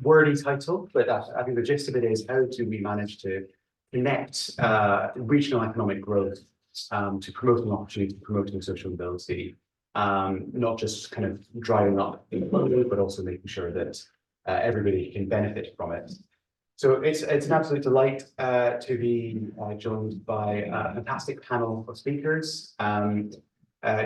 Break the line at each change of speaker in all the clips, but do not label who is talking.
wordy title, but I think the gist of it is, how do we manage to connect regional economic growth to promoting opportunity, promoting social mobility, not just kind of driving up inequality, but also making sure that everybody can benefit from it. So it's an absolute delight to be joined by a fantastic panel of speakers.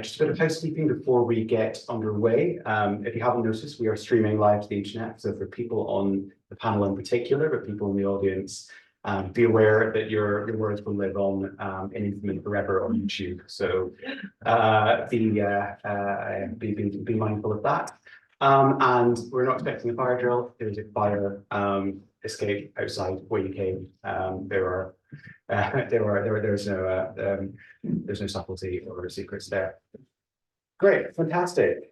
Just a bit of housekeeping before we get underway. If you haven't noticed, we are streaming live to the internet. So for people on the panel in particular, but people in the audience, be aware that your words will live on in infamy forever on YouTube. So be mindful of that. And we're not expecting a fire drill. There's a fire escape outside where you came. There's no subtlety or secrets there. Great, fantastic.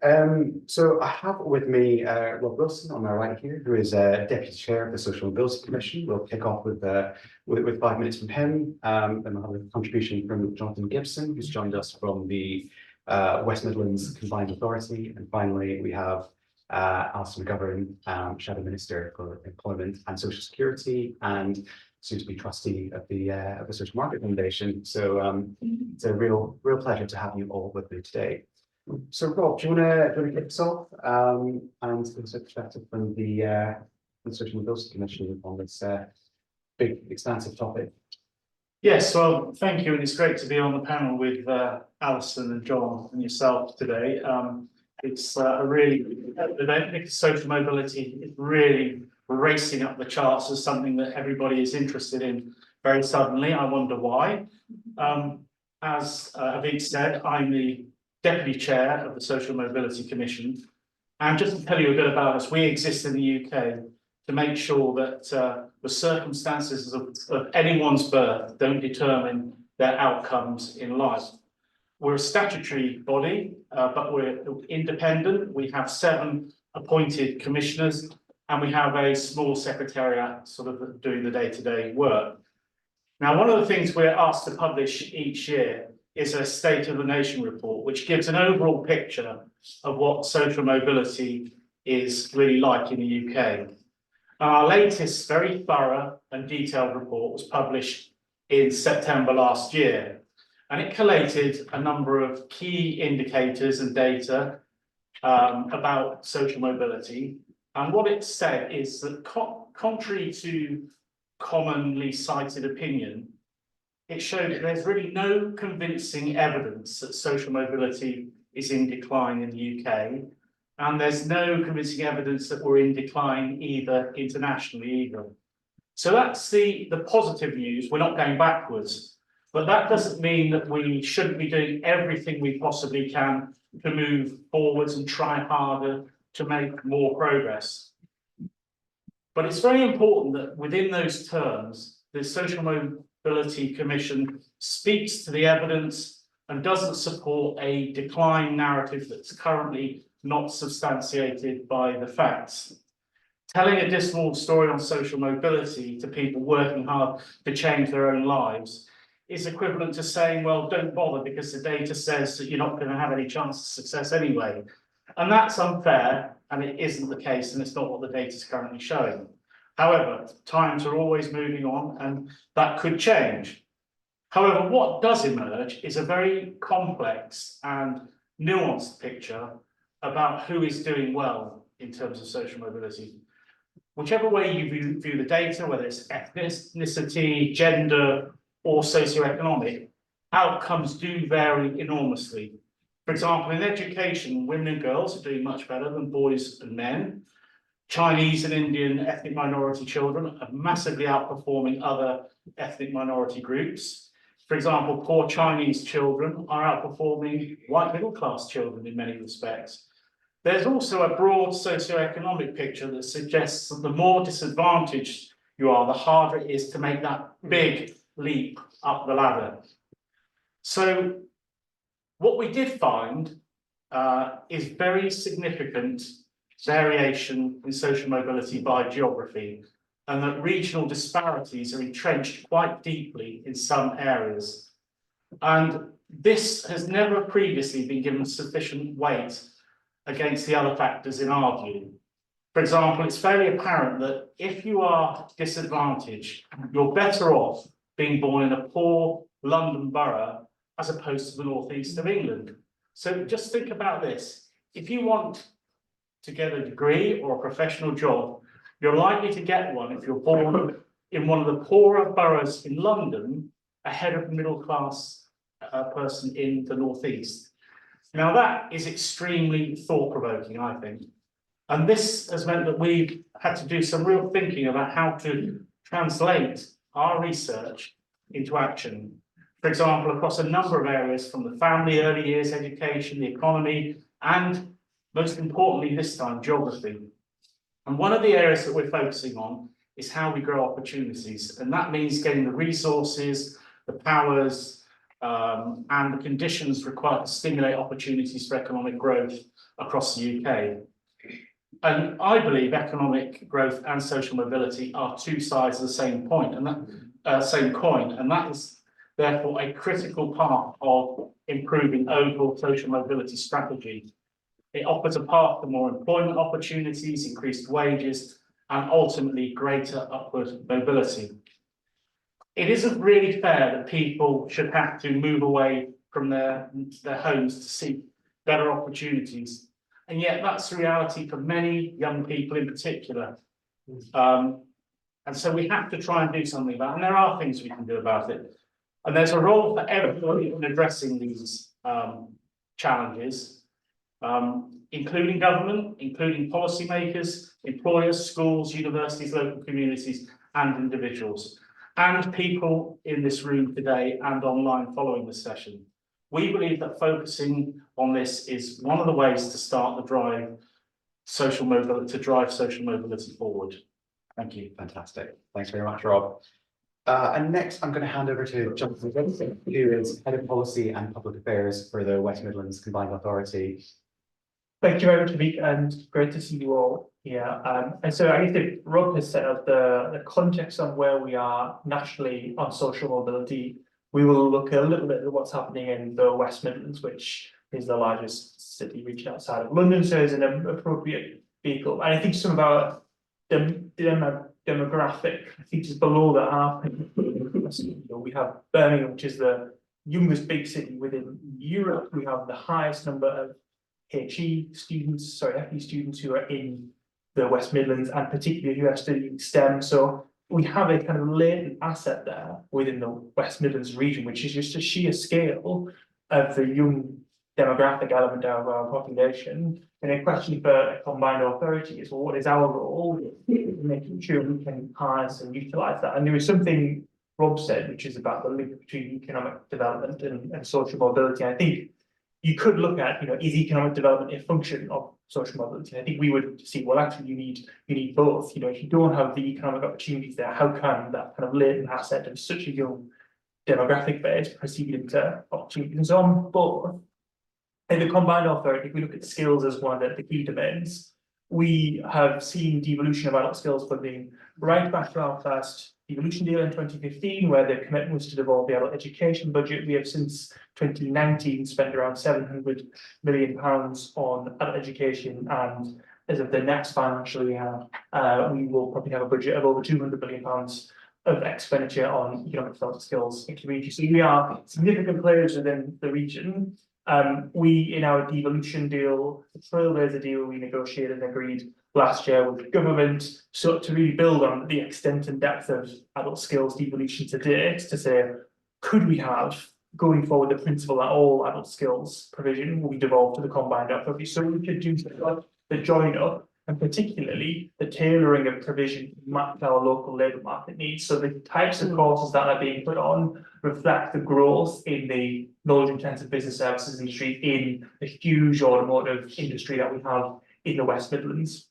So I have with me Rob Wilson on my right here, who is Deputy Chair of the Social Mobility Commission. We'll kick off with 5 minutes from him. Then we'll have a contribution from Jonathan Gibson, who's joined us from the West Midlands Combined Authority. And finally, we have Alison McGovern, Shadow Minister for Employment and Social Security, and soon to be trustee of the Social Market Foundation. So it's a real pleasure to have you all with me today. So Rob, do you want to kick us off and give us a perspective from the Social Mobility Commission on this big, expansive topic?
Yes, well, thank you, and it's great to be on the panel with Alison and John and yourself today. It's a really event because social mobility is really racing up the charts as something that everybody is interested in very suddenly. I wonder why. As Aviv said, I'm the Deputy Chair of the Social Mobility Commission. And just to tell you a bit about us, we exist in the UK to make sure that the circumstances of anyone's birth don't determine their outcomes in life. We're a statutory body, but we're independent. We have 7 appointed commissioners, and we have a small secretariat sort of doing the day-to-day work. Now, one of the things we're asked to publish each year is a State of the Nation report, which gives an overall picture of what social mobility is really like in the UK. Our latest very thorough and detailed report was published in September last year, and it collated a number of key indicators and data about social mobility. And what it said is that contrary to commonly cited opinion, it showed that there's really no convincing evidence that social mobility is in decline in the UK. And there's no convincing evidence that we're in decline either internationally either. So that's the positive news. We're not going backwards, but that doesn't mean that we shouldn't be doing everything we possibly can to move forwards and try harder to make more progress. But it's very important that within those terms, the Social Mobility Commission speaks to the evidence and doesn't support a decline narrative that's currently not substantiated by the facts. Telling a dismal story on social mobility to people working hard to change their own lives is equivalent to saying, well, don't bother because the data says that you're not going to have any chance of success anyway. And that's unfair, and it isn't the case, and it's not what the data is currently showing. However, times are always moving on, and that could change. However, what does emerge is a very complex and nuanced picture about who is doing well in terms of social mobility. Whichever way you view the data, whether it's ethnicity, gender, or socio-economic, outcomes do vary enormously. For example, in education, women and girls are doing much better than boys and men. Chinese and Indian ethnic minority children are massively outperforming other ethnic minority groups. For example, poor Chinese children are outperforming white middle-class children in many respects. There's also a broad socio-economic picture that suggests that the more disadvantaged you are, the harder it is to make that big leap up the ladder. So what we did find is very significant variation in social mobility by geography, and that regional disparities are entrenched quite deeply in some areas. And this has never previously been given sufficient weight against the other factors in our view. For example, it's fairly apparent that if you are disadvantaged, you're better off being born in a poor London borough as opposed to the northeast of England. So just think about this. If you want to get a degree or a professional job, you're likely to get one if you're born in one of the poorer boroughs in London ahead of the middle class person in the northeast. Now that is extremely thought-provoking, I think. And this has meant that we've had to do some real thinking about how to translate our research into action. For example, across a number of areas from the family, early years education, the economy, and most importantly this time, geography. And one of the areas that we're focusing on is how we grow opportunities. And that means getting the resources, the powers, and the conditions required to stimulate opportunities for economic growth across the UK. And I believe economic growth and social mobility are two sides of the same point, and that same coin, and that is therefore a critical part of improving overall social mobility strategy. It offers a path to more employment opportunities, increased wages, and ultimately greater upward mobility. It isn't really fair that people should have to move away from their homes to seek better opportunities. And yet that's the reality for many young people in particular. And so we have to try and do something about it. And there are things we can do about it. And there's a role for everybody in addressing these challenges, including government, including policymakers, employers, schools, universities, local communities, and individuals, and people in this room today and online following the session. We believe that focusing on this is one of the ways to start the drive social mobility forward. Thank you.
Fantastic. Thanks very much, Rob. And next, I'm going to hand over to Jonathan Vincent, who is Head of Policy and Public Affairs for the West Midlands Combined Authority.
Thank you very much, Vic, and great to see you all here. And so I guess that Rob has set up the context on where we are nationally on social mobility. We will look a little bit at what's happening in the West Midlands, which is the largest city region outside of London, so is an appropriate vehicle. And I think some of our demographic, I think just below that half, we have Birmingham, which is the youngest big city within Europe. We have the highest number of FE students who are in the West Midlands, and particularly who are studying STEM. So we have a kind of latent asset there within the West Midlands region, which is just a sheer scale of the young demographic element of our population. And a question for a combined authority is, well, what is our role in making sure we can harness and utilise that? And there is something Rob said, which is about the link between economic development and social mobility. I think you could look at, is economic development a function of social mobility? I think we would see, well, actually, you need both. If you don't have the economic opportunities there, how can that kind of latent asset of such a young demographic base proceed into opportunities? And so on both, in the combined authority, if we look at skills as one of the key domains, we have seen devolution of adult skills funding right back to our first devolution deal in 2015, where the commitment was to devolve the adult education budget. We have since 2019 spent around £700 million on adult education, and as of the next financial year, we will probably have a budget of over £200 million of expenditure on economic development skills in community. So we are significant players within the region. We, in our devolution deal, the Trailblazer deal we negotiated and agreed last year with government, so to really build on the extent and depth of adult skills devolution to date, to say, could we have, going forward, the principle that all adult skills provision will be devolved to the combined authority? So we could do the join up, and particularly the tailoring of provision to match our local labour market needs. So the types of courses that are being put on reflect the growth in the knowledge-intensive business services industry, in the huge automotive industry that we have in the West Midlands.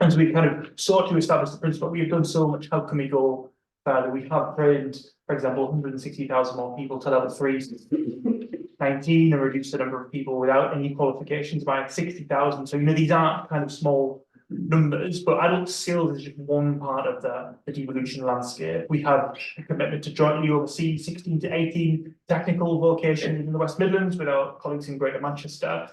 And so we kind of sought to establish the principle, we have done so much, how can we go further? We have trained, for example, 160,000 more people to level 3 since 2019, and reduced the number of people without any qualifications by 60,000. So, these aren't kind of small numbers, but adult skills is just one part of the devolution landscape. We have a commitment to jointly oversee 16 to 18 technical vocations in the West Midlands with our colleagues in Greater Manchester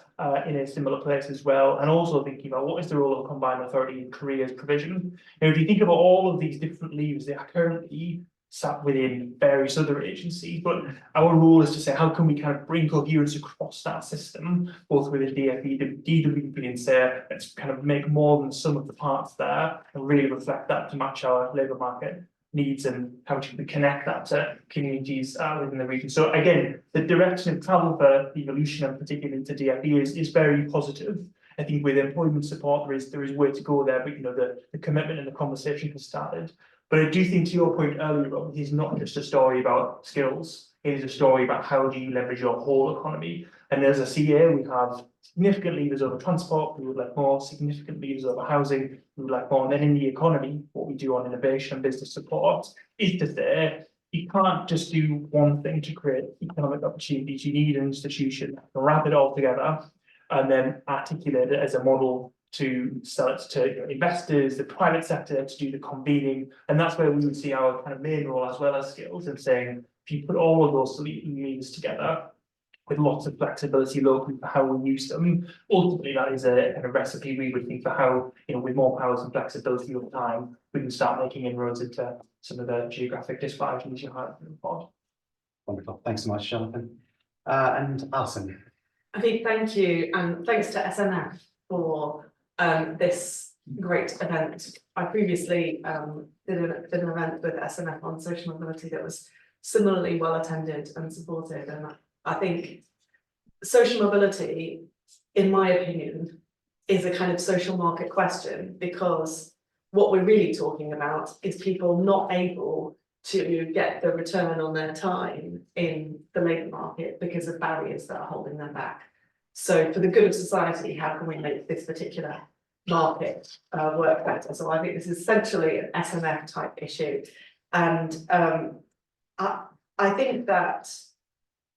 in a similar place as well, and also thinking about what is the role of a combined authority in careers provision. Now, if you think about all of these different levers, they are currently sat within various other agencies, but our role is to say how can we kind of bring coherence across that system, both within DfE, DWP, and say let's kind of make more than the sum of the parts there and really reflect that to match our labour market needs and how should we connect that to communities within the region. So again, the direction of travel for evolution and particularly to DfE is very positive. I think with employment support there is way to go there, but you know the commitment and the conversation has started. But I do think to your point earlier, Rob, it's not just a story about skills. It is a story about how do you leverage your whole economy. And as a CA, we have significant levers over transport. We would like more significant levers over housing. We would like more. And then in the economy, what we do on innovation and business support is to say you can't just do one thing to create economic opportunities. You need an institution that can wrap it all together and then articulate it as a model to sell it to investors, the private sector, to do the convening. And that's where we would see our kind of main role as well as skills in saying, if you put all of those levers together with lots of flexibility locally for how we use them, ultimately that is a kind of recipe we would think for how, you know, with more powers and flexibility over time, we can start making inroads into some of the geographic disparities you highlighted in the report.
Wonderful. Thanks so much, Jonathan. And Alison.
I think thank you, and thanks to SMF for this great event. I previously did an event with SMF on social mobility that was similarly well attended and supported, and I think social mobility, in my opinion, is a kind of social market question, because what we're really talking about is people not able to get the return on their time in the labour market because of barriers that are holding them back. So for the good of society, how can we make this particular market work better? So I think this is essentially an SMF type issue. And I think that,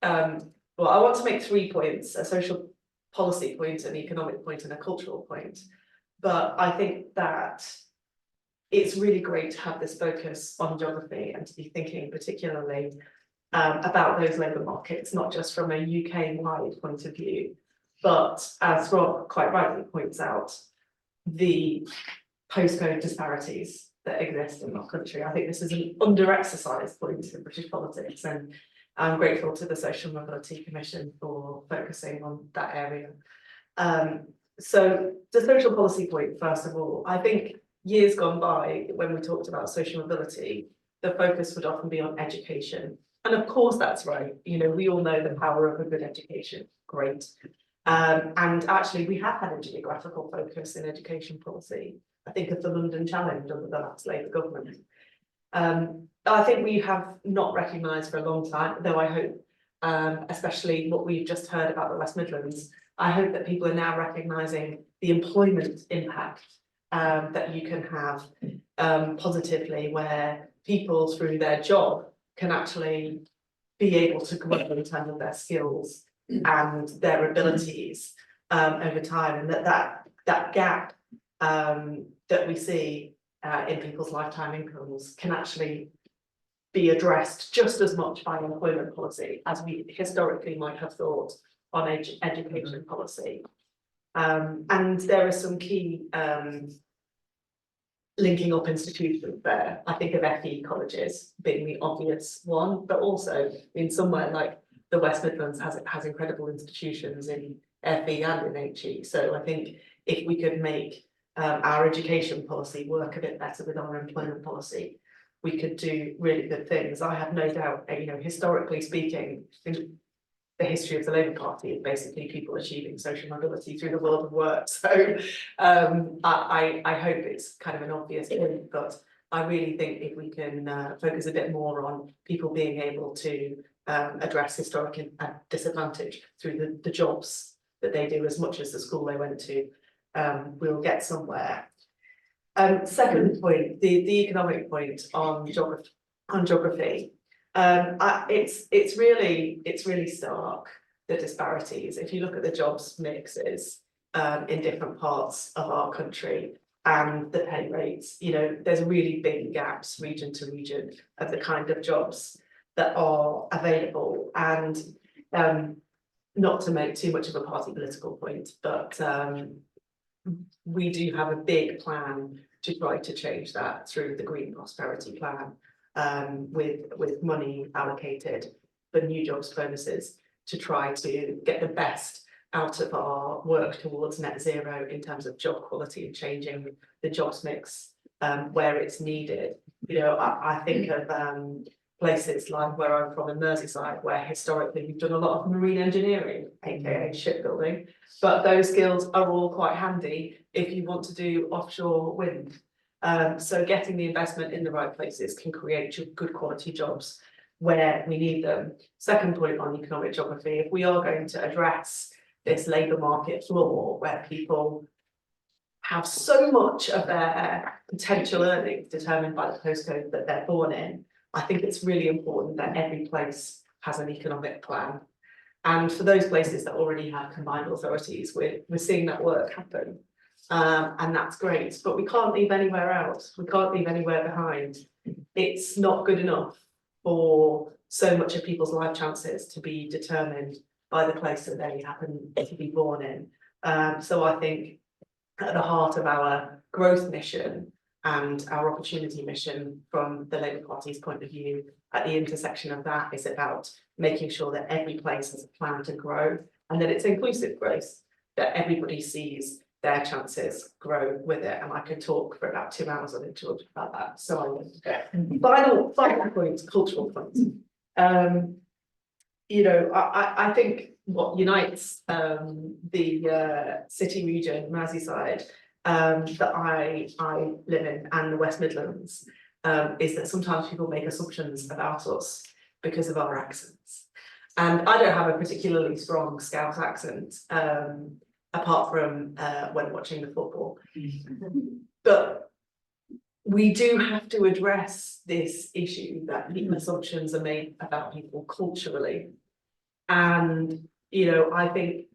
well, I want to make 3 points: a social policy point, an economic point, and a cultural point. But I think that it's really great to have this focus on geography and to be thinking particularly about those labour markets, not just from a UK-wide point of view, but as Rob quite rightly points out, the postcode disparities that exist in our country. I think this is an under-exercised point in British politics, and I'm grateful to the Social Mobility Commission for focusing on that area. So the social policy point, first of all, I think years gone by, when we talked about social mobility, the focus would often be on education. And of course, that's right. You know, we all know the power of a good education. Great. And actually, we have had a geographical focus in education policy. I think of the London Challenge under the last Labour government. I think we have not recognised for a long time, though I hope, especially what we've just heard about the West Midlands, I hope that people are now recognising the employment impact that you can have positively, where people through their job can actually be able to grow in terms of their skills and their abilities over time, and that gap that we see in people's lifetime incomes can actually be addressed just as much by employment policy as we historically might have thought on education policy. And there are some key linking up institutions there. I think of FE colleges being the obvious one, but also in somewhere like the West Midlands has incredible institutions in FE and in HE. So I think if we could make our education policy work a bit better with our employment policy, we could do really good things. I have no doubt, you know, historically speaking, in the history of the Labour Party is basically people achieving social mobility through the world of work. So I hope it's kind of an obvious point, but I really think if we can focus a bit more on people being able to address historic disadvantage through the jobs that they do as much as the school they went to, we'll get somewhere. Second point, the economic point on geography. It's really stark, the disparities. If you look at the jobs mixes in different parts of our country, and the pay rates, you know, there's really big gaps region to region of the kind of jobs that are available. And not to make too much of a party political point, but we do have a big plan to try to change that through the Green Prosperity Plan, with money allocated for new jobs bonuses to try to get the best out of our work towards net zero in terms of job quality and changing the jobs mix where it's needed. You know, I think of places like where I'm from in Merseyside, where historically we've done a lot of marine engineering, aka shipbuilding, but those skills are all quite handy if you want to do offshore wind. So getting the investment in the right places can create good quality jobs where we need them. Second point on economic geography, if we are going to address this labour market flaw where people have so much of their potential earnings determined by the postcode that they're born in, I think it's really important that every place has an economic plan. And for those places that already have combined authorities, we're seeing that work happen. And that's great, but we can't leave anywhere else. We can't leave anywhere behind. It's not good enough for so much of people's life chances to be determined by the place that they happen to be born in. So I think at the heart of our growth mission and our opportunity mission from the Labour Party's point of view, at the intersection of that is about making sure that every place has a plan to grow and that it's inclusive growth, that everybody sees their chances grow with it. And I could talk for about 2 hours on it to talk about that. So I will. Final point, cultural point. You know, I think what unites the city region, Merseyside, that I live in, and the West Midlands, is that sometimes people make assumptions about us because of our accents. And I don't have a particularly strong Scouse accent, apart from when watching the football. But we do have to address this issue that assumptions are made about people culturally. And, you know, I think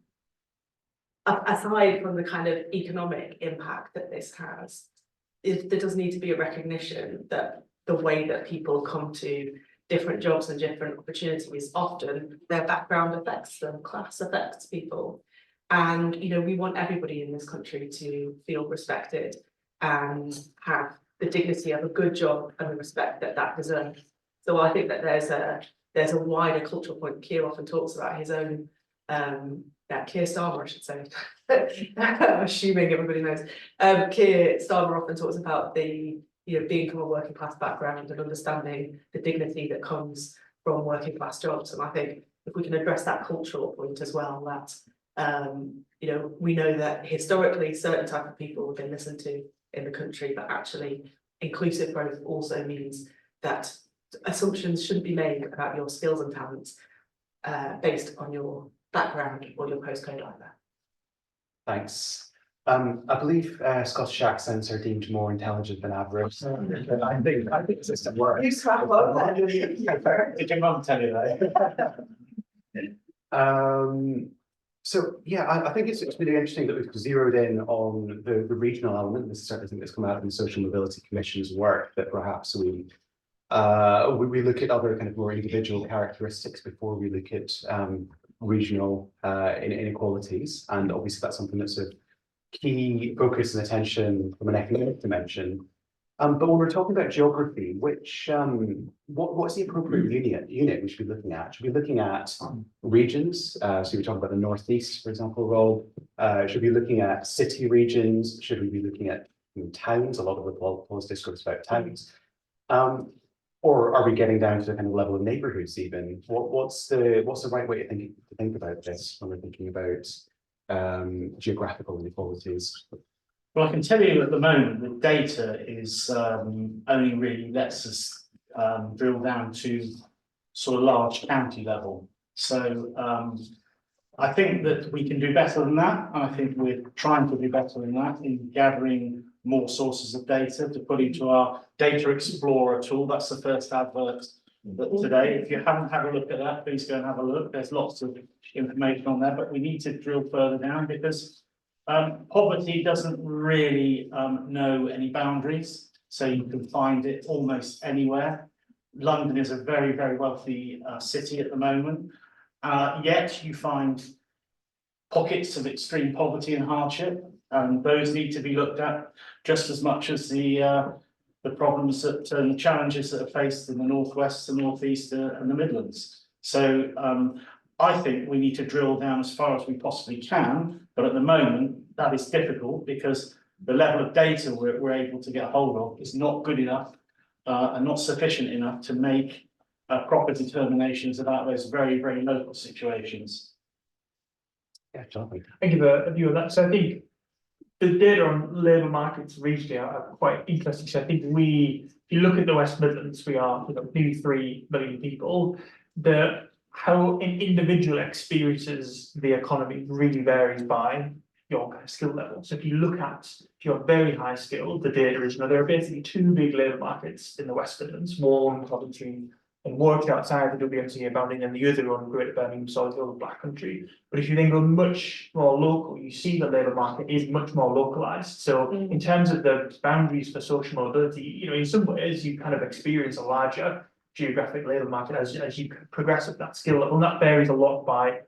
aside from the kind of economic impact that this has, there does need to be a recognition that the way that people come to different jobs and different opportunities, often their background affects them, class affects people. And, you know, we want everybody in this country to feel respected and have the dignity of a good job and the respect that that deserves. So I think that there's a wider cultural point. Keir often talks about his own, Keir Starmer, I should say. I'm assuming everybody knows. Keir Starmer often talks about the, you know, being from a working class background and understanding the dignity that comes from working class jobs. And I think if we can address that cultural point as well, that you know, we know that historically certain type of people have been listened to in the country, but actually inclusive growth also means that assumptions shouldn't be made about your skills and talents based on your background or your postcode either.
Thanks. I believe Scottish accents are deemed more intelligent than average. I think the system works.
You scrap well then.
Did your mum tell you that?
So yeah, I think it's really interesting that we've zeroed in on the regional element. This is certainly something that's come out of the Social Mobility Commission's work, that perhaps we look at other kind of more individual characteristics before we look at regional inequalities. And obviously that's something that's of key focus and attention from an economic dimension. But when we're talking about geography, which what's the appropriate unit we should be looking at? Should we be looking at regions? So we're talking about the Northeast, for example, Rob. Should we be looking at city regions? Should we be looking at towns? A lot of the policy discourse is about towns. Or are we getting down to the kind of level of neighborhoods even? What's the right way to think about this when we're thinking about geographical inequalities?
Well, I can tell you at the moment, the data is only really lets us drill down to sort of large county level. So I think that we can do better than that. And I think we're trying to do better than that in gathering more sources of data to put into our Data Explorer tool. That's the first advert today. If you haven't had a look at that, please go and have a look. There's lots of information on there, but we need to drill further down because Poverty doesn't really know any boundaries, so you can find it almost anywhere. London is a very, very wealthy city at the moment, yet you find pockets of extreme poverty and hardship, and those need to be looked at just as much as the problems that and challenges that are faced in the northwest, the northeast, and the Midlands. So I think we need to drill down as far as we possibly can, but at the moment that is difficult because the level of data we're able to get hold of is not good enough and not sufficient enough to make proper determinations about those very, very local situations.
Yeah, Jonathan.
I give a view of that. So I think the data on labour markets regionally are quite interesting. So I think if you look at the West Midlands, we are nearly 3 million people. How an individual experiences the economy really varies by your kind of skill level. So if you're very high skilled, the data is, there are basically 2 big labour markets in the West Midlands, one Coventry and worked outside the WMCA bounding, and the other one, Greater Birmingham, Solihull, Black Country. But if you then go much more local, you see the labour market is much more localised. So in terms of the boundaries for social mobility, in some ways you kind of experience a larger geographic labour market as you progress at that skill level. And that varies a lot by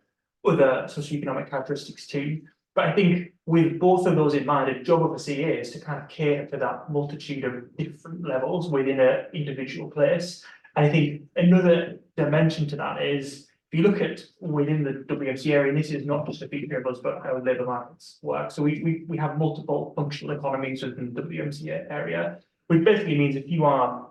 other socio-economic characteristics too. But I think with both of those in mind, the job of a CA is to kind of cater for that multitude of different levels within an individual place. I think another dimension to that is if you look at within the WMC area, and this is not just a feature of us, but how labour markets work. So we have multiple functional economies within the WMC area, which basically means if you are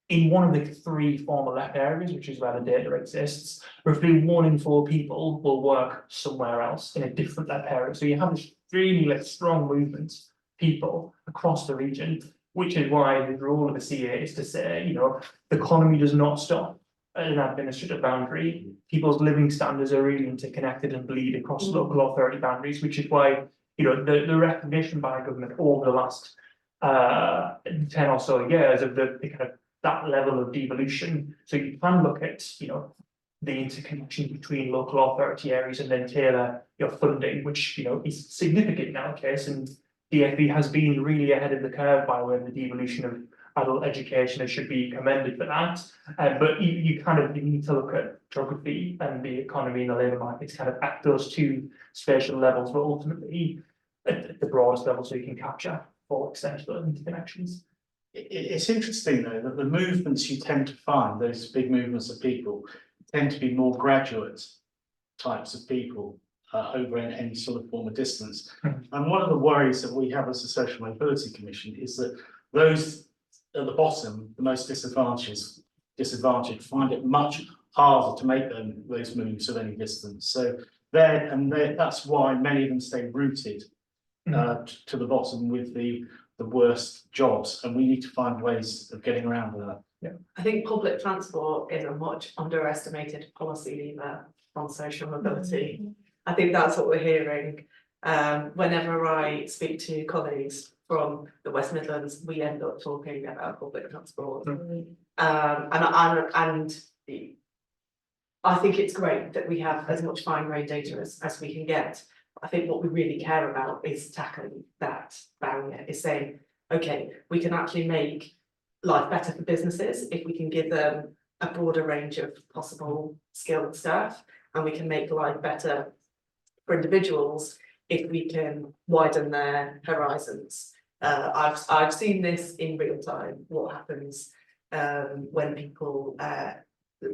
in one of the 3 former LEP areas, which is where the data exists, roughly 1 in 4 people will work somewhere else in a different LEP area. So you have this really strong movement of people across the region, which is why the role of the CA is to say, the economy does not stop at an administrative boundary. People's living standards are really interconnected and bleed across local authority boundaries, which is why, the recognition by government over the last 10 or so years of the kind of that level of devolution. So you can look at, the interconnection between local authority areas and then tailor your funding, which, is significant in our case. And DFE has been really ahead of the curve by way of the devolution of adult education and should be commended for that. But you need to look at geography and the economy and the labour markets kind of at those 2 spatial levels, but ultimately at the broadest level so you can capture full extent of interconnections.
It's interesting though that the movements you tend to find, those big movements of people, tend to be more graduate types of people over any sort of form of distance. And one of the worries that we have as a Social Mobility Commission is that those at the bottom, the most disadvantaged, find it much harder to make those moves of any distance. So that's why many of them stay rooted to the bottom with the worst jobs, and we need to find ways of getting around that.
Yeah,
I think public transport is a much underestimated policy lever on social mobility. I think that's what we're hearing. Whenever I speak to colleagues from the West Midlands, we end up talking about public transport. And I think it's great that we have as much fine-grained data as we can get. I think what we really care about is tackling that barrier, is saying, okay, we can actually make life better for businesses if we can give them a broader range of possible skilled staff, and we can make life better for individuals if we can widen their horizons. I've seen this in real time, what happens when people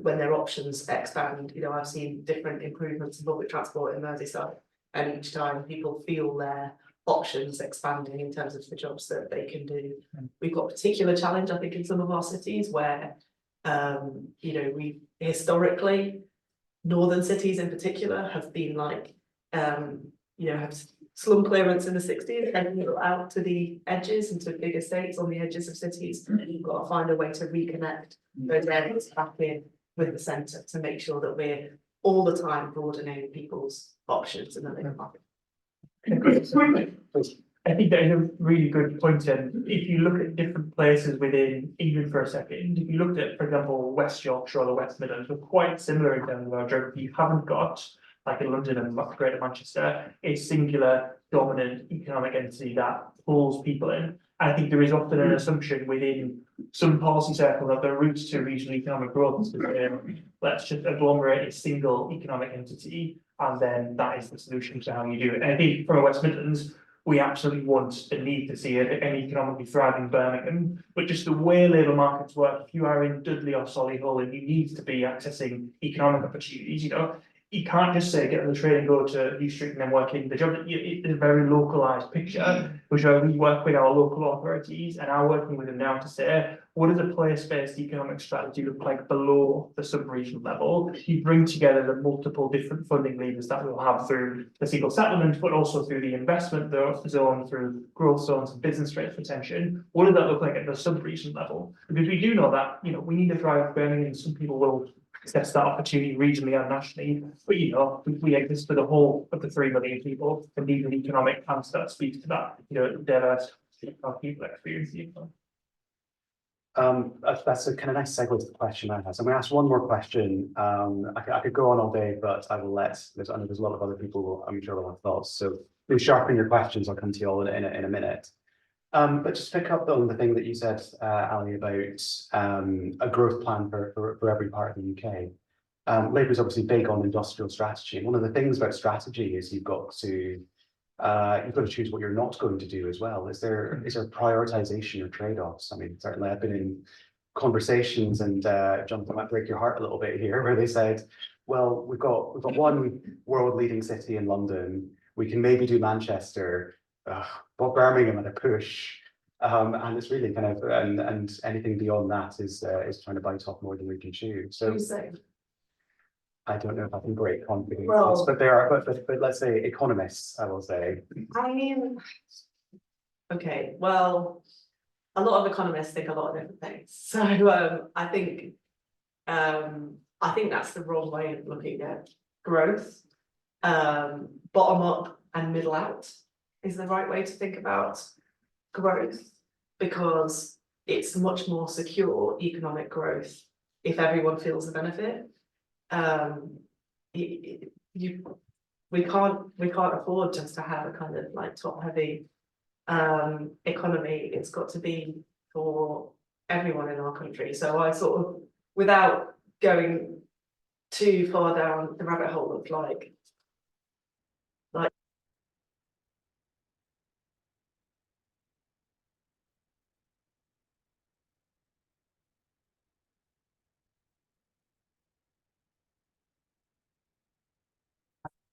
when their options expand. I've seen different improvements in public transport in Merseyside, and each time people feel their options expanding in terms of the jobs that they can do. We've got a particular challenge, I think, in some of our cities where we historically, northern cities in particular, have been like have slum clearance in the 60s and out to the edges and to big estates on the edges of cities. You've got to find a way to reconnect those areas back in with the centre to make sure that we're all the time broadening people's options in the labour market.
I think that is a really good point. And if you look at different places within England for a second, if you looked at, for example, West Yorkshire or the West Midlands, we're quite similar in terms of our geography. You haven't got, like in London and Greater Manchester, a singular dominant economic entity that pulls people in. And I think there is often an assumption within some policy circles that the route to regional economic growth is to say, let's just agglomerate a single economic entity, and then that is the solution to how you do it. And I think from West Midlands, we absolutely want and need to see an economically thriving Birmingham, but just the way labour markets work, if you are in Dudley or Solihull and you need to be accessing economic opportunities, you can't just say get on the train and go to New Street and then work in the job. It's a very localised picture, which we work with our local authorities and are working with them now to say, what does a place-based economic strategy look like below the sub-regional level? You bring together the multiple different funding levers that we'll have through the single settlement, but also through the investment zone, through growth zones and business rates retention. What does that look like at the sub-regional level? Because we do know that, we need to thrive Birmingham, and some people will access that opportunity regionally and nationally, but we exist for the whole of the 3 million people and need an economic answer that speaks to that, diverse of people experiencing.
That's a kind of nice segue to the question I have. So I'm going to ask one more question. I could go on all day, but I will I know there's a lot of other people who I'm sure will have thoughts. So please sharpen your questions. I'll come to you all in a minute. But just pick up on the thing that you said, Ali, about a growth plan for every part of the UK. Labour is obviously big on industrial strategy. And one of the things about strategy is you've got to choose what you're not going to do as well. Is there prioritization or trade-offs? I mean, certainly I've been in conversations, and Jonathan, might break your heart a little bit here, where they said, well, we've got one world-leading city in London. We can maybe do Manchester. But Birmingham at a push, and it's really kind of and anything beyond that is trying to bite off more than we can chew. So I don't know if I can break confidence, but there are but let's say economists, I will say.
I mean, okay, well, a lot of economists think a lot of different things. So I think that's the wrong way of looking at growth. Bottom up and middle out is the right way to think about growth, because it's much more secure economic growth if everyone feels the benefit. We can't afford just to have a kind of like top heavy economy. It's got to be for everyone in our country. So I sort of, without going too far down the rabbit hole of like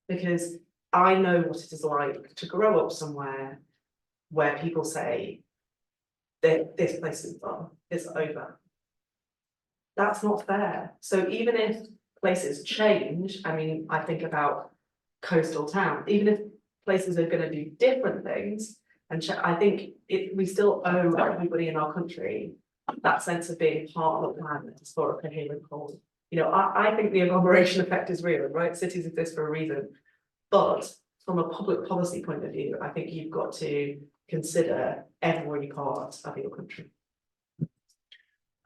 because I know what it is like to grow up somewhere where people say that this place is done, it's over. That's not fair. So even if places change, I mean, I think about coastal towns, even if places are going to do different things, and I think we still owe everybody in our country that sense of being part of the plan that is for a coherent whole. I think the agglomeration effect is real, right? Cities exist for a reason. But from a public policy point of view, I think you've got to consider every part of your country.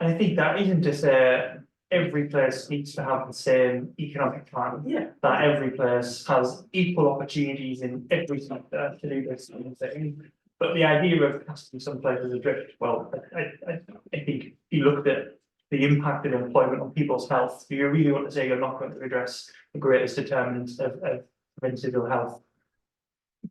And I think that isn't to say every place needs to have the same economic plan.
Yeah.
That every place has equal opportunities in every sector to do this sort of thing. But the idea of casting some places adrift, well, I think if you looked at the impact of employment on people's health, do you really want to say you're not going to address the greatest determinants of mental health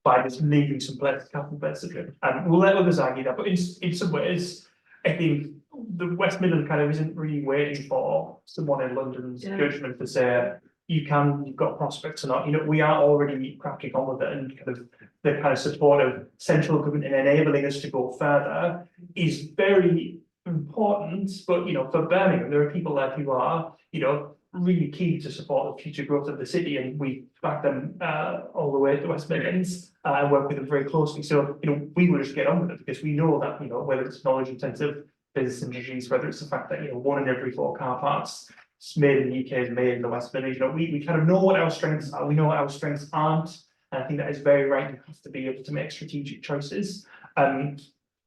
by just leaving some places casting places adrift? And we'll let others argue that, but in some ways, I think the West Midlands kind of isn't really waiting for someone in London's judgment to say you've got prospects or not. We are already cracking on with it, and kind of the kind of support of central government in enabling us to go further is very important. But for Birmingham, there are people there who are really keen to support the future growth of the city, and we back them all the way to West Midlands and work with them very closely. So we will just get on with it, because we know that whether it's knowledge intensive business industries, whether it's the fact that 1 in every 4 car parts made in the UK is made in the West Midlands. We kind of know what our strengths are. We know what our strengths aren't, and I think that is very right. You have to be able to make strategic choices.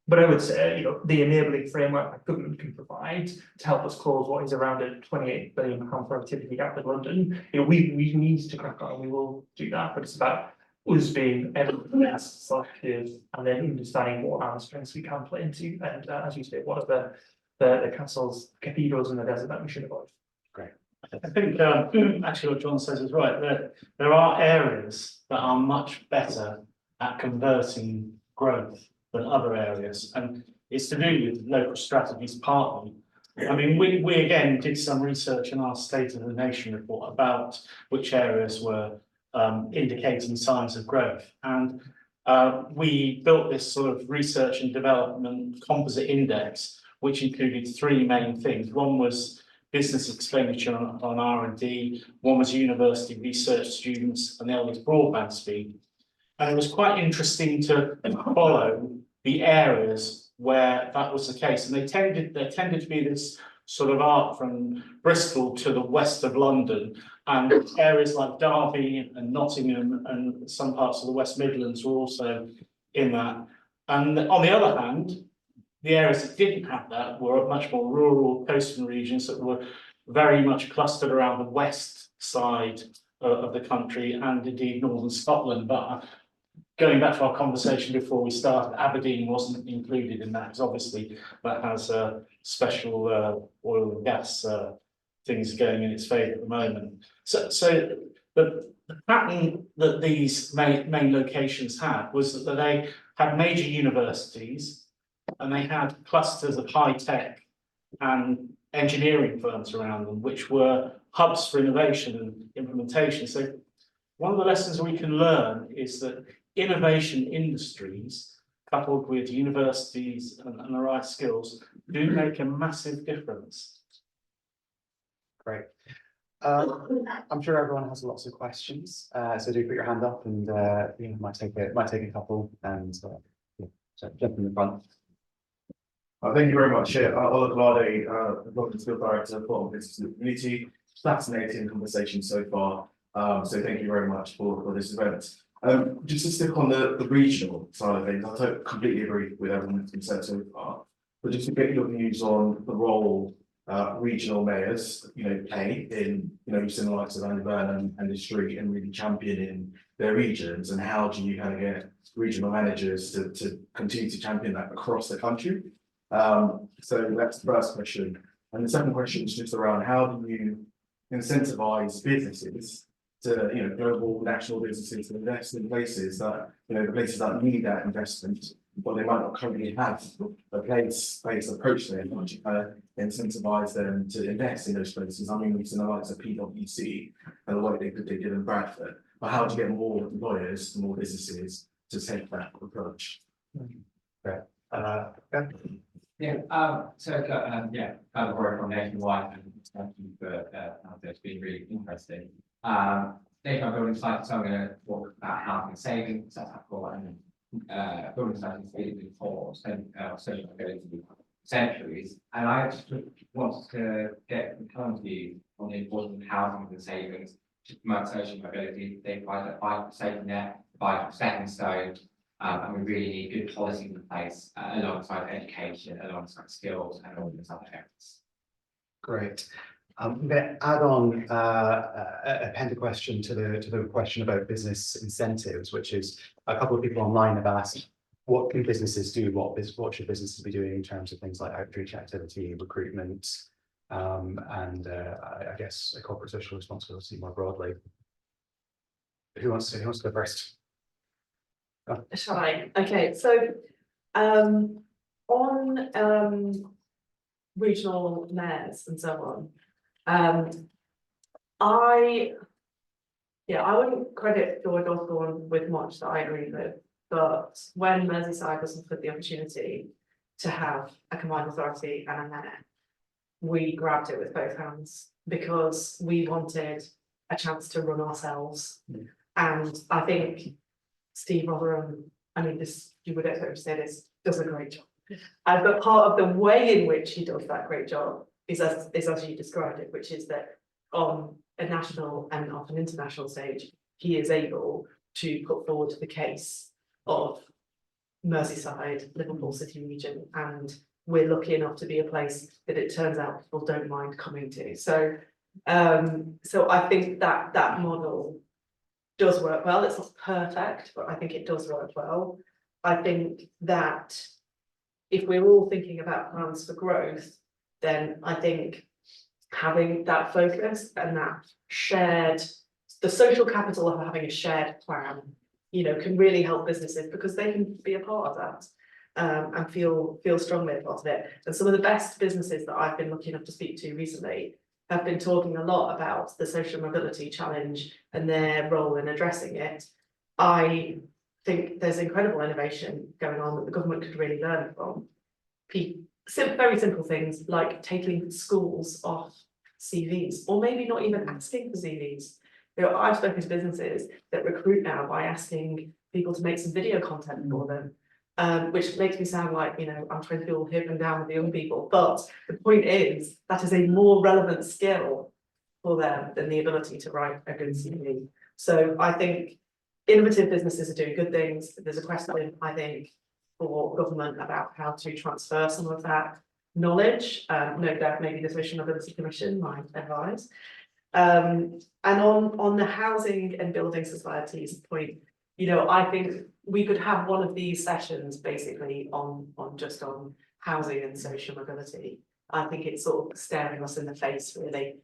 But I would say, the enabling framework that government can provide to help us close what is around a £28 billion productivity gap in London, we need to crack on, and we will do that. But it's about us being evidence selective and then understanding what our strengths we can play into, and as you say, what are the castles, cathedrals in the desert that we should avoid.
I think actually what John says is right. There are areas that are much better at converting growth than other areas, and it's to do with local strategies partly. I mean, we again did some research in our State of the Nation report about which areas were indicating signs of growth, and we built this sort of research and development composite index, which included three main things. One was business expenditure on R&D, one was university research students, and the other was broadband speed. And it was quite interesting to follow the areas where that was the case. And there tended to be this sort of arc from Bristol to the west of London, and areas like Derby and Nottingham and some parts of the West Midlands were also in that. And on the other hand, the areas that didn't have that were much more rural coastal regions that were very much clustered around the west side of the country and indeed northern Scotland. But going back to our conversation before we started, Aberdeen wasn't included in that because obviously that has special oil and gas things going in its favour at the moment. So the pattern that these main locations had was that they had major universities, and they had clusters of high tech and engineering firms around them, which were hubs for innovation and implementation. So one of the lessons we can learn is that innovation industries, coupled with universities and the right skills, do make a massive difference.
Great. I'm sure everyone has lots of questions, so do put your hand up, and might take a couple, and so jump in the front.
Thank you very much. Ola Glade, Global Field Director for Business and Community. Fascinating conversation so far. So thank you very much for this event. Just to stick on the regional side of things, I completely agree with everything that's been said so far. But just to get your views on the role regional mayors, play in, you've seen the likes of Andy Burnham and the street and really championing their regions, and how do you kind of get regional managers to continue to champion that across the country? So that's the first question. And the second question is just around how do you incentivize businesses to, global national businesses to invest in places that, the places that need that investment, but they might not currently have a place approach there. How do you kind of incentivize them to invest in those places? I mean, we've seen the likes of PwC and the work they did in Bradford, but how do you get more lawyers, more businesses to take that approach?
Great.
I've worked on nationwide, and thank you for it's been really interesting. Nationwide building science, so I'm going to talk about housing savings, that's for and building science is for social mobility centuries. And I just want to get the current view on the importance of housing and savings to promote social mobility. They provide a vital safety net, vital stepping stone. And we really need good policies in place alongside education, alongside skills, and all these other areas.
Great. I'm going to add on append a question to the question about business incentives, which is a couple of people online have asked, what can businesses do? What should businesses be doing in terms of things like outreach activity, recruitment, and I guess a corporate social responsibility more broadly. Who wants to go first?
Shall I? Okay, so on regional mayors and so on, I wouldn't credit George Osborne with much that I agree with, but when Merseyside was offered the opportunity to have a combined authority and a mayor, we grabbed it with both hands because we wanted a chance to run ourselves. And I think Steve Rotherham, I mean, this, you would expect to say this, does a great job. But part of the way in which he does that great job is as you described it, which is that on a national and often international stage, he is able to put forward the case of Merseyside, Liverpool City region, and we're lucky enough to be a place that it turns out people don't mind coming to. So I think that model does work well. It's not perfect, but I think it does work well. I think that if we're all thinking about plans for growth, then I think having that focus and that shared, the social capital of having a shared plan, you know, can really help businesses because they can be a part of that. And feel strongly about it. And some of the best businesses that I've been lucky enough to speak to recently have been talking a lot about the social mobility challenge and their role in addressing it. I think there's incredible innovation going on that the government could really learn from. Very simple things like taking schools off CVs, or maybe not even asking for CVs. You know, I've spoken to businesses that recruit now by asking people to make some video content for them. Which makes me sound like, you know, I'm trying to feel hip and down with the young people, but the point is that is a more relevant skill for them than the ability to write a good CV. So I think innovative businesses are doing good things. There's a question, I think, for government about how to transfer some of that knowledge. No doubt maybe the Social Mobility Commission might advise. And on the housing and building societies point, you know, I think we could have one of these sessions basically on housing and social mobility. I think it's sort of staring us in the face, really.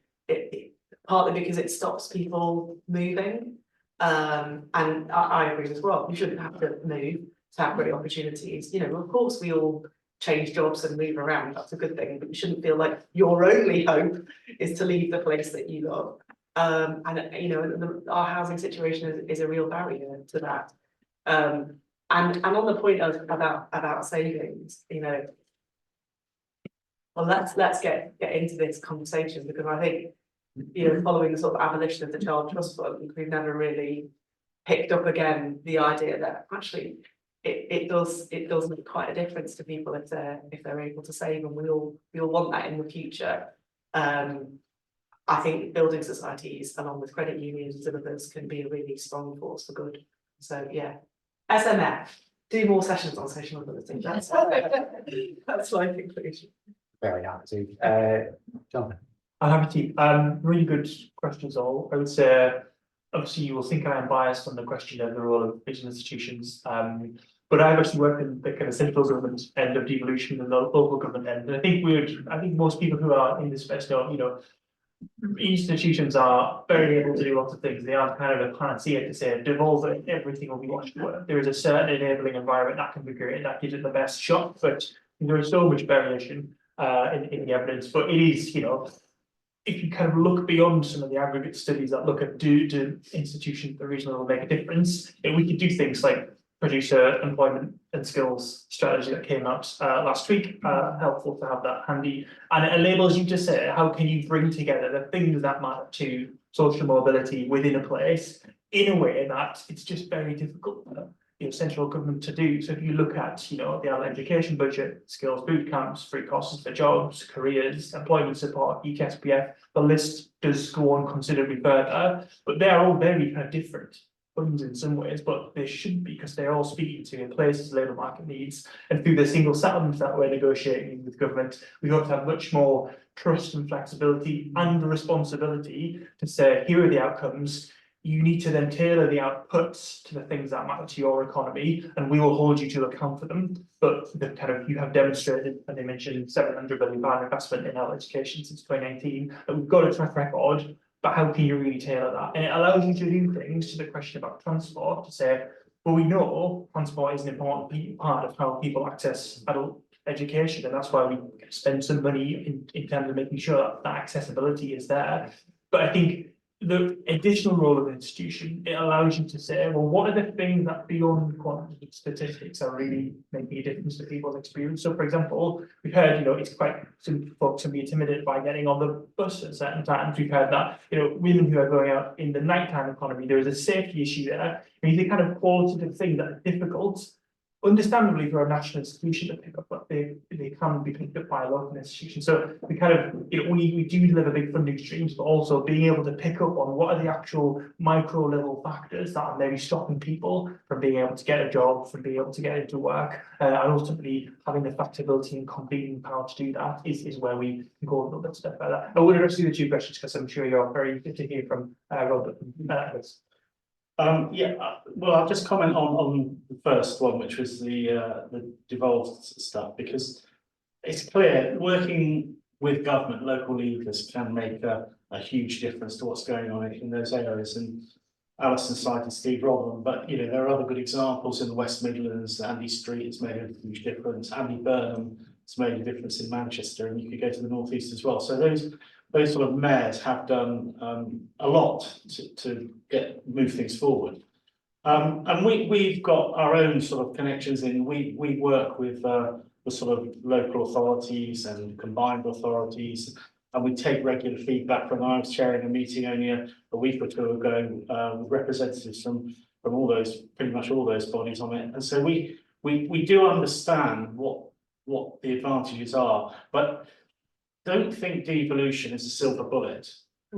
Partly because it stops people moving. And I agree as well. You shouldn't have to move to have great opportunities. You know, of course, we all change jobs and move around. That's a good thing, but you shouldn't feel like your only hope is to leave the place that you love. And you know, our housing situation is a real barrier to that. And on the point of about savings, you know, well, let's get into this conversation, because I think, you know, following the sort of abolition of the Child Trust Fund, we've never really picked up again the idea that actually it does make quite a difference to people if they're able to save, and we'll want that in the future. I think building societies along with credit unions and others can be a really strong force for good. So yeah, SMF, do more sessions on social mobility. That's my conclusion.
Very happy to. Jonathan.
I'm happy to. Really good questions all. I would say, obviously you will think I am biased on the question of the role of regional institutions. But I've actually worked in the kind of central government end of devolution and the local government end. And I think most people who are in this space know, you know, institutions are very able to do lots of things. They aren't kind of a panacea to say devolve it, everything will be washed away. There is a certain enabling environment that can be created that gives it the best shot, but there is so much variation in the evidence. But it is, you know, if you kind of look beyond some of the aggregate studies that look at do institutions at the regional level make a difference, we could do things like produce a employment and skills strategy that came out last week. Helpful to have that handy, and it enables you to say how can you bring together the things that matter to social mobility within a place in a way that it's just very difficult for, you know, central government to do. So if you look at, you know, the adult education budget, skills boot camps, free courses for jobs, careers, employment support, EKSPF, the list does go on considerably further, but they are all very kind of different funds in some ways, but they shouldn't be, because they're all speaking to in places labour market needs. And through the single settlement that we're negotiating with government, we hope to have much more trust and flexibility and responsibility to say, here are the outcomes. You need to then tailor the outputs to the things that matter to your economy, and we will hold you to account for them. But the kind of, you have demonstrated, and they mentioned £700 billion investment in adult education since 2019, that we've got a track record. But how can you really tailor that? And it allows you to do things to the question about transport, to say, well, we know transport is an important part of how people access adult education, and that's why we spend some money in terms of making sure that that accessibility is there. But I think the additional role of an institution, it allows you to say, well, what are the things that beyond quantitative statistics are really making a difference to people's experience? So, for example, we've heard, you know, it's quite some folks can be intimidated by getting on the bus at certain times. We've heard that, you know, women who are going out in the nighttime economy, there is a safety issue there. I mean, the kind of qualitative things that are difficult, understandably, for a national institution to pick up, but they can be picked up by a local institution. So we kind of, you know, we do deliver big funding streams, but also being able to pick up on what are the actual micro level factors that are maybe stopping people from being able to get a job, from being able to get into work, and ultimately having the flexibility and convening power to do that is where we can go a little bit step further. I will address you the two questions because I'm sure you're very good to hear from Robert.
Well, I'll just comment on the first one, which was the devolved stuff, because it's clear working with government, local leaders can make a huge difference to what's going on in those areas. And Alison cited Steve Rodman, but you know there are other good examples in the West Midlands. Andy Street has made a huge difference. Andy Burnham has made a difference in Manchester, and you could go to the North East as well. So those sort of mayors have done a lot to move things forward. And we've got our own sort of connections in. We work with sort of local authorities and combined authorities, and we take regular feedback from. I was chairing a meeting only a week or two ago with representatives from all those, pretty much all those bodies on it. And so we do understand what the advantages are, but don't think devolution is a silver bullet,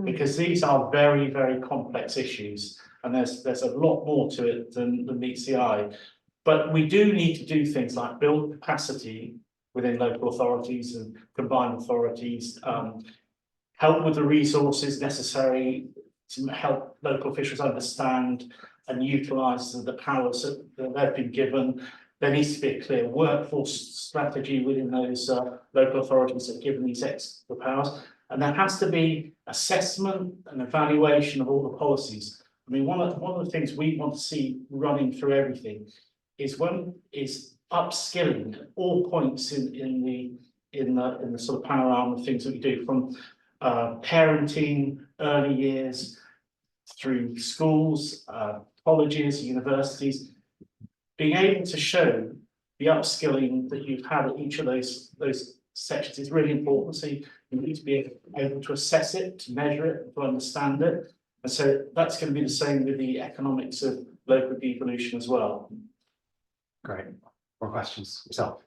because these are very, very complex issues, and there's a lot more to it than meets the eye. But we do need to do things like build capacity within local authorities and combined authorities, help with the resources necessary to help local officials understand and utilise the powers that they've been given. There needs to be a clear workforce strategy within those local authorities that are given these extra powers. And there has to be assessment and evaluation of all the policies. I mean, one of the things we want to see running through everything is upskilling at all points in the sort of panorama of things that we do, from parenting, early years, through schools, colleges, universities. Being able to show the upskilling that you've had at each of those sections is really important. So you need to be able to assess it, to measure it, to understand it. And so that's going to be the same with the economics of local devolution as well.
Great. More questions yourself?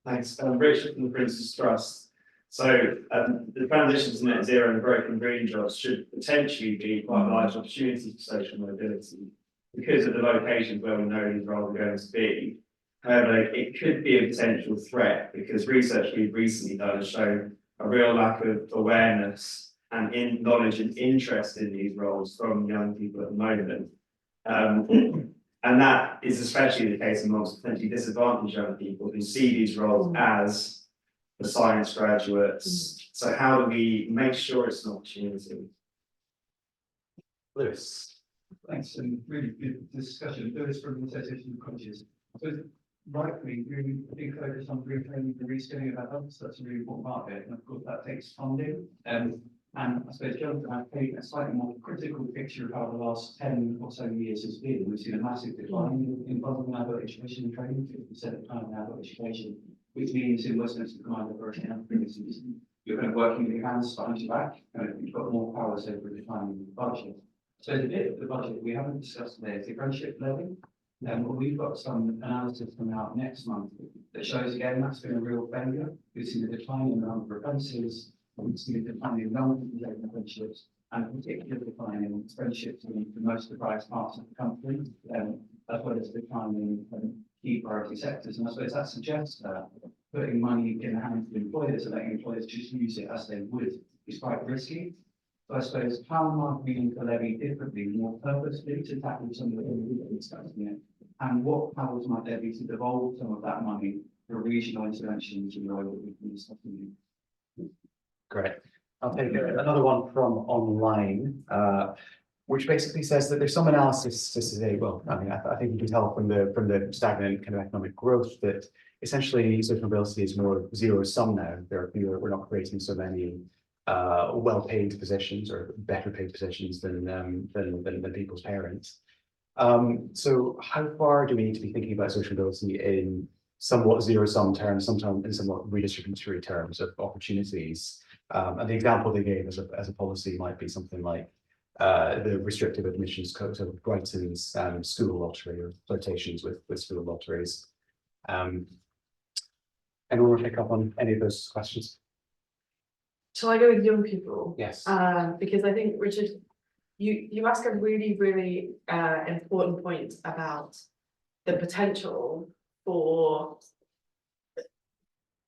Thanks. Richard from the Prince's Trust. So the transition to net zero and growth in green jobs should potentially be quite a large opportunity for social mobility because of the locations where we know these roles are going to be. However, it could be a potential threat because research we've recently done has shown a real lack of awareness and knowledge and interest in these roles from young people at the moment. And that is especially the case amongst potentially disadvantaged young people who see these roles as the science graduates. So how do we make sure it's an opportunity?
Lewis.
Thanks, and really good discussion. Lewis from the Association of Colleges. So rightly, really big focus on retraining and reskilling of adults. That's a really important part of it, and of course that takes funding. And I suppose Jonathan, I've taken a slightly more critical picture of how the last 10 or so years has been. We've seen a massive decline in funding in adult education and training, 50% decline in adult education, which means in Westminster Command Authority and premises, you're kind of working with your hands behind your back, and you've got more powers over the declining budget. So the bit of the budget we haven't discussed today is the apprenticeship levy. We've got some analysis coming out next month that shows again that's been a real failure. We've seen a decline in the number of apprentices, we've seen a decline in the number of taking apprenticeships, and a particular decline in apprenticeships in the most deprived parts of the country, as well as a decline in key priority sectors. And I suppose that suggests that putting money in the hands of employers and letting employers just use it as they would is quite risky. So I suppose how might we need to levy differently, more purposefully to tackle some of the things we've been discussing it? And what powers might there be to devolve some of that money for regional interventions in the way that we've been discussing?
Great. I'll take another one from online, which basically says that there's some analysis to say, well, I mean, I think you can tell from the stagnant kind of economic growth that essentially social mobility is more zero sum now. We're not creating so many well-paid positions or better paid positions than people's parents. So how far do we need to be thinking about social mobility in somewhat zero-sum terms, sometimes in somewhat redistributory terms of opportunities? And the example they gave as a policy might be something like the restrictive admissions code of Brighton's school lottery or flirtations with school lotteries. Anyone want to pick up on any of those questions?
Shall I go with young people?
Yes.
Because I think, Richard, you ask a really, really important point about the potential for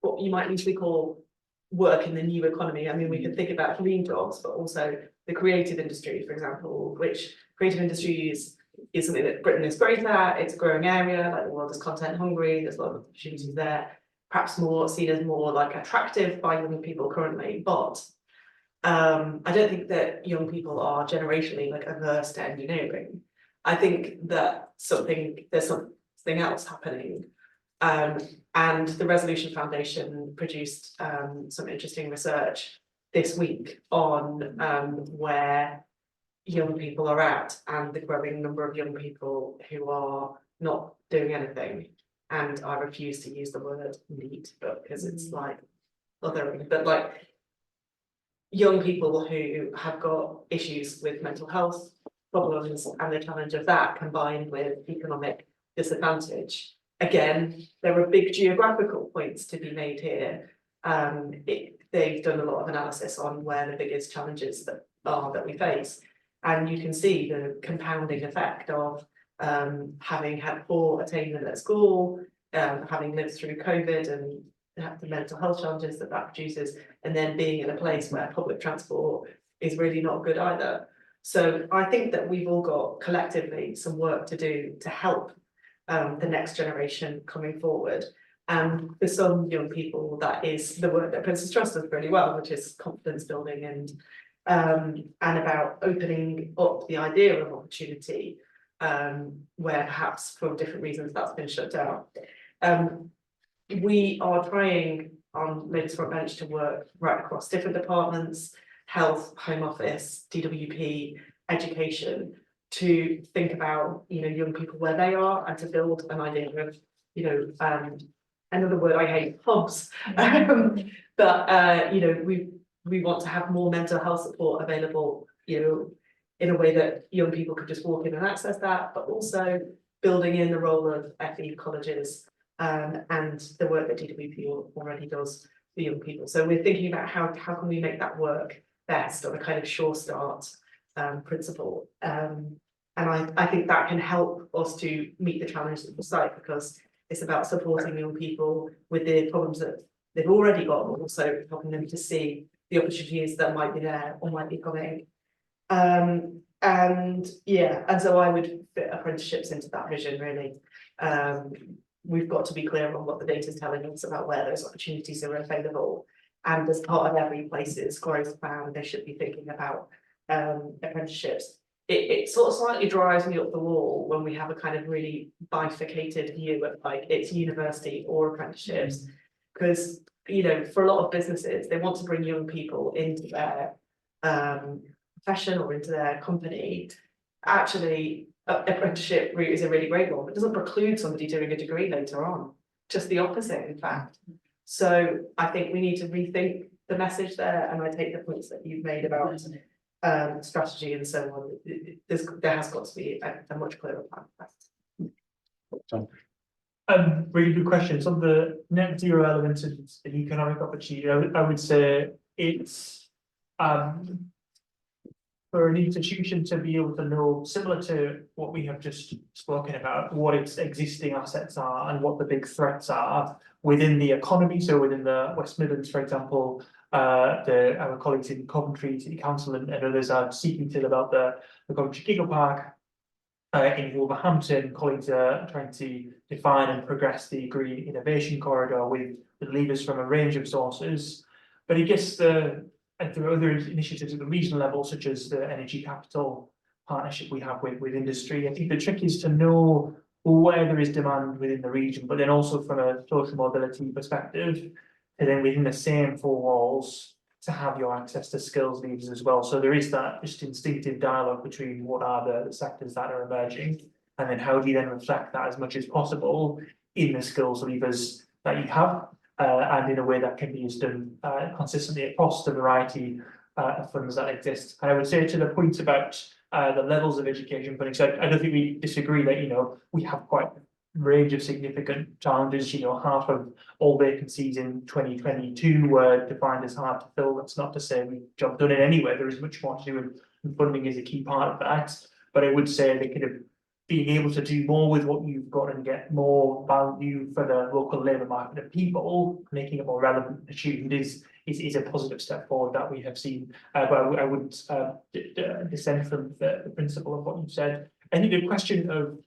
what you might usually call work in the new economy. I mean, we can think about green jobs, but also the creative industry, for example, which creative industries is something that Britain is great at. It's a growing area, like the world is content hungry, there's a lot of opportunities there, perhaps more seen as more like attractive by young people currently, but I don't think that young people are generationally like averse to engineering. I think that there's something else happening. And the Resolution Foundation produced some interesting research this week on where young people are at and the growing number of young people who are not doing anything. And I refuse to use the word neat, but because it's like othering, but like young people who have got issues with mental health problems and the challenge of that combined with economic disadvantage. Again, there are big geographical points to be made here. They've done a lot of analysis on where the biggest challenges that we face. And you can see the compounding effect of having had poor attainment at school, having lived through COVID and the mental health challenges that produces, and then being in a place where public transport is really not good either. So I think that we've all got collectively some work to do to help the next generation coming forward. And for some young people, that is the work that Princess Trust does really well, which is confidence building and about opening up the idea of opportunity, where perhaps for different reasons that's been shut down. We are trying on Ladies Front Bench to work right across different departments, health, home office, DWP, education, to think about, young people where they are and to build an idea of, another word I hate, hubs. But we want to have more mental health support available, in a way that young people could just walk in and access that, but also building in the role of FE colleges and the work that DWP already does for young people. So we're thinking about how can we make that work best on a kind of sure start principle. And I think that can help us to meet the challenge of the site, because it's about supporting young people with the problems that they've already got, but also helping them to see the opportunities that might be there or might be coming. And so I would fit apprenticeships into that vision, really. We've got to be clear on what the data is telling us about where those opportunities are available. And as part of every place's growth plan, they should be thinking about apprenticeships. It sort of slightly drives me up the wall when we have a kind of really bifurcated view of like it's university or apprenticeships, because for a lot of businesses they want to bring young people into their profession or into their company. Actually, apprenticeship route is a really great one, but it doesn't preclude somebody doing a degree later on. Just the opposite, in fact. So I think we need to rethink the message there, and I take the points that you've made about strategy and so on. There has got to be a much clearer plan.
Really good questions on the net zero elements of the economic opportunity. I would say it's for an institution to be able to know, similar to what we have just spoken about, what its existing assets are and what the big threats are within the economy. So within the West Midlands, for example, our colleagues in Coventry City Council and others are seeking to develop the Coventry Gigapark. In Wolverhampton, colleagues are trying to define and progress the Green Innovation Corridor with levers from a range of sources. But I guess there are other initiatives at the regional level, such as the Energy Capital partnership we have with industry. I think the trick is to know where there is demand within the region, but then also from a social mobility perspective, and then within the same four walls, to have your access to skills levers as well. So there is that just instinctive dialogue between what are the sectors that are emerging, and then how do you then reflect that as much as possible in the skills levers that you have, and in a way that can be used consistently across the variety of funds that exist. And I would say to the point about the levels of education funding, so I don't think we disagree that we have quite a range of significant challenges. Half of all vacancies in 2022 were defined as hard to fill. That's not to say we've job done it anywhere. There is much more to do, and funding is a key part of that. But I would say they could have being able to do more with what you've got and get more value for the local labour market of people, making it more relevant to students is a positive step forward that we have seen. But I wouldn't dissent from the principle of what you've said. I think the question of,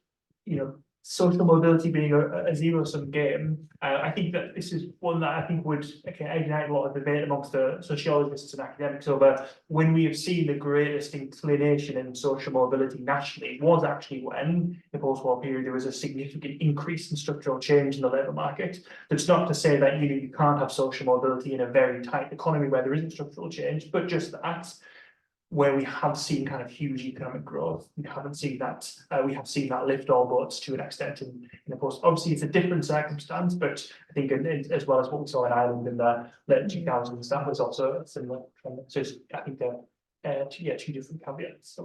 social mobility being a zero-sum game, I think that this is one that I think would ignite a lot of debate amongst the sociologists and academics over when we have seen the greatest inclination in social mobility nationally was actually when, in the post-war period, there was a significant increase in structural change in the labour market. That's not to say that you can't have social mobility in a very tight economy where there isn't structural change, but just that where we have seen kind of huge economic growth, we haven't seen that. We have seen that lift all boats to an extent in the post. Obviously, it's a different circumstance, but I think as well as what we saw in Ireland in the late 2000s, that was also a similar trend. So I think they're two different caveats.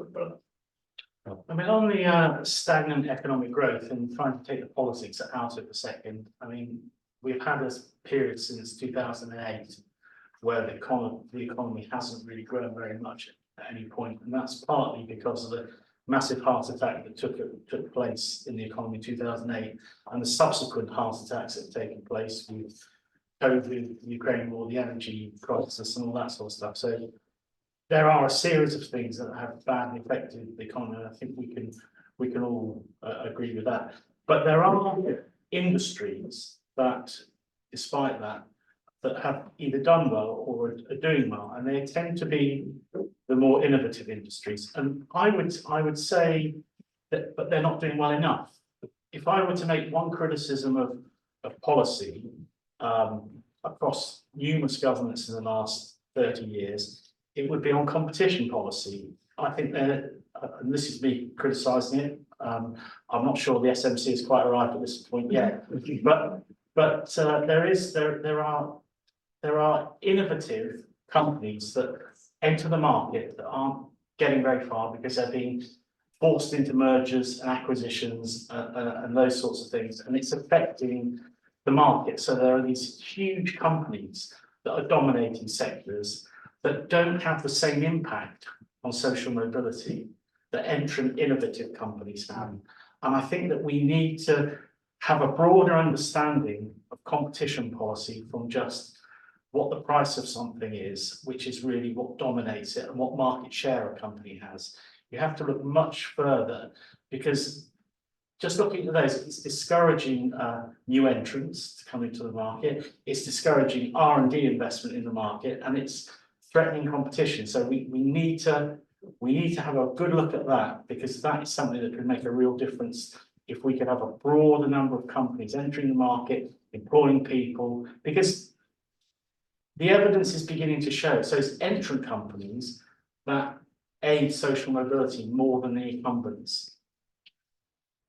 I mean, on the stagnant economic growth and trying to take the politics out of a second, I mean, we've had a period since 2008 where the economy hasn't really grown very much at any point, and that's partly because of the massive heart attack that took place in the economy in 2008 and the subsequent heart attacks that have taken place with COVID, the Ukraine war, the energy crisis and all that sort of stuff. So there are a series of things that have badly affected the economy, and I think we can all agree with that. But there are industries that, despite that have either done well or are doing well, and they tend to be the more innovative industries. And I would say that, but they're not doing well enough. If I were to make one criticism of policy across numerous governments in the last 30 years, it would be on competition policy. I think and this is me criticising it. I'm not sure the SMC is quite arrived at this point yet, but there are innovative companies that enter the market that aren't getting very far because they're being forced into mergers and acquisitions and those sorts of things, and it's affecting the market. So there are these huge companies that are dominating sectors that don't have the same impact on social mobility that entrant innovative companies have. And I think that we need to have a broader understanding of competition policy from just what the price of something is, which is really what dominates it and what market share a company has. You have to look much further, because just looking at those, it's discouraging new entrants to come into the market. It's discouraging R&D investment in the market, and it's threatening competition. So we need to have a good look at that, because that is something that could make a real difference if we could have a broader number of companies entering the market, employing people, because the evidence is beginning to show, so it's entrant companies that aid social mobility more than the incumbents.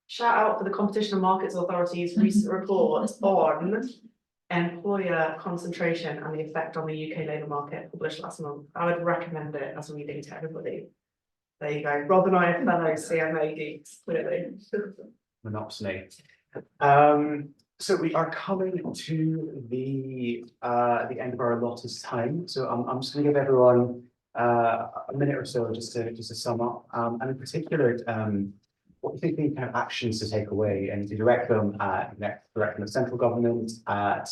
Shout out for the Competition and Markets Authority's recent report on employer concentration and the effect on the UK labour market, published last month. I would recommend it as a reading to everybody. There you go. Rob and I are fellow CMA geeks, clearly.
Monopsony. So we are coming to the end of our allotted time. So I'm just going to give everyone a minute or so just to sum up, and in particular, what you think the kind of actions to take away and to direct them at central government, at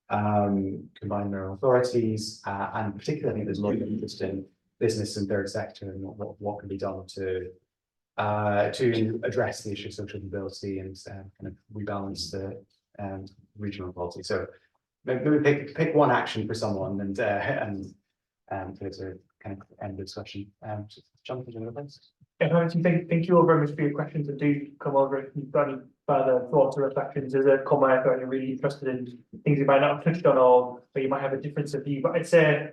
combined mayoral authorities, and particularly I think there's a lot of interest in business and third sector and what can be done to address the issue of social mobility and kind of rebalance the regional inequality. So maybe pick one action for someone and to kind of end the discussion. Jonathan, do you want to
Thank you all very much for your questions, and do come over if you've got any further thoughts or reflections. As a comment, if you're really interested in things you might not have touched on or you might have a difference of view. But I'd say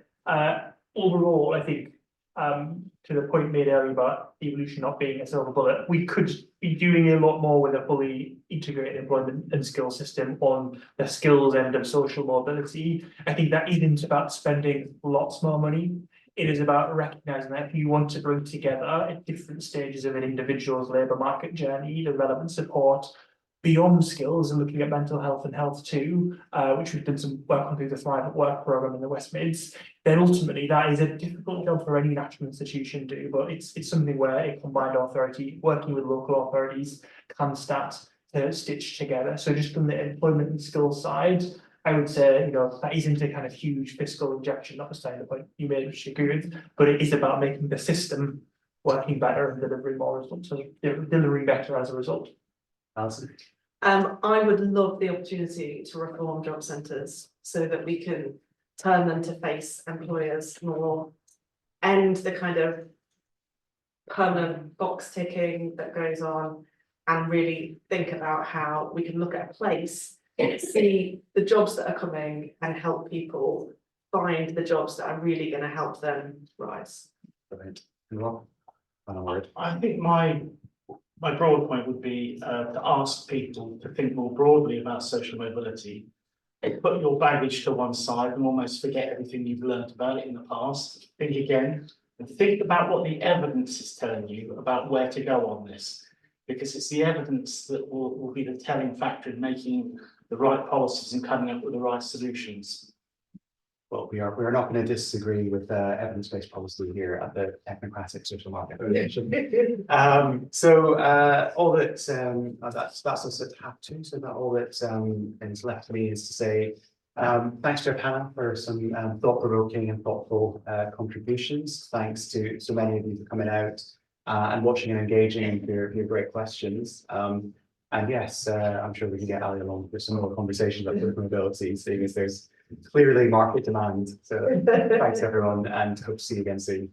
overall, I think to the point made earlier about evolution not being a silver bullet, we could be doing a lot more with a fully integrated employment and skills system on the skills end of social mobility. I think that isn't about spending lots more money. It is about recognising that if you want to bring together at different stages of an individual's labour market journey, the relevant support beyond skills, and looking at mental health and health too, which we've done some work on through the Thrive at Work programme in the West Mids, then ultimately that is a difficult job for any national institution to do, but it's something where a combined authority working with local authorities can start to stitch together. So just from the employment and skills side, I would say, that isn't a kind of huge fiscal injection, notwithstanding the point you made, which I agree with, but it is about making the system working better and delivering more results, delivering better as a result.
Alison?
I would love the opportunity to reform job centres so that we can turn them to face employers more, end the kind of permanent box ticking that goes on, and really think about how we can look at a place, see the jobs that are coming and help people find the jobs that are really going to help them rise.
Brilliant. And Rob? Final word.
I think my broad point would be to ask people to think more broadly about social mobility. Put your baggage to one side and almost forget everything you've learned about it in the past. Think again and think about what the evidence is telling you about where to go on this. Because it's the evidence that will be the telling factor in making the right policies and coming up with the right solutions.
Well, we are not going to disagree with evidence-based policy here at the Technocratic Social Market Foundation. So all that's us at half two. So that all that is left to me is to say thanks to our panel for some thought-provoking and thoughtful contributions. Thanks to so many of you for coming out and watching and engaging with your great questions. And yes, I'm sure we can get Ali along for some more conversations about political mobility, seeing as there's clearly market demand. So thanks everyone, and hope to see you again soon.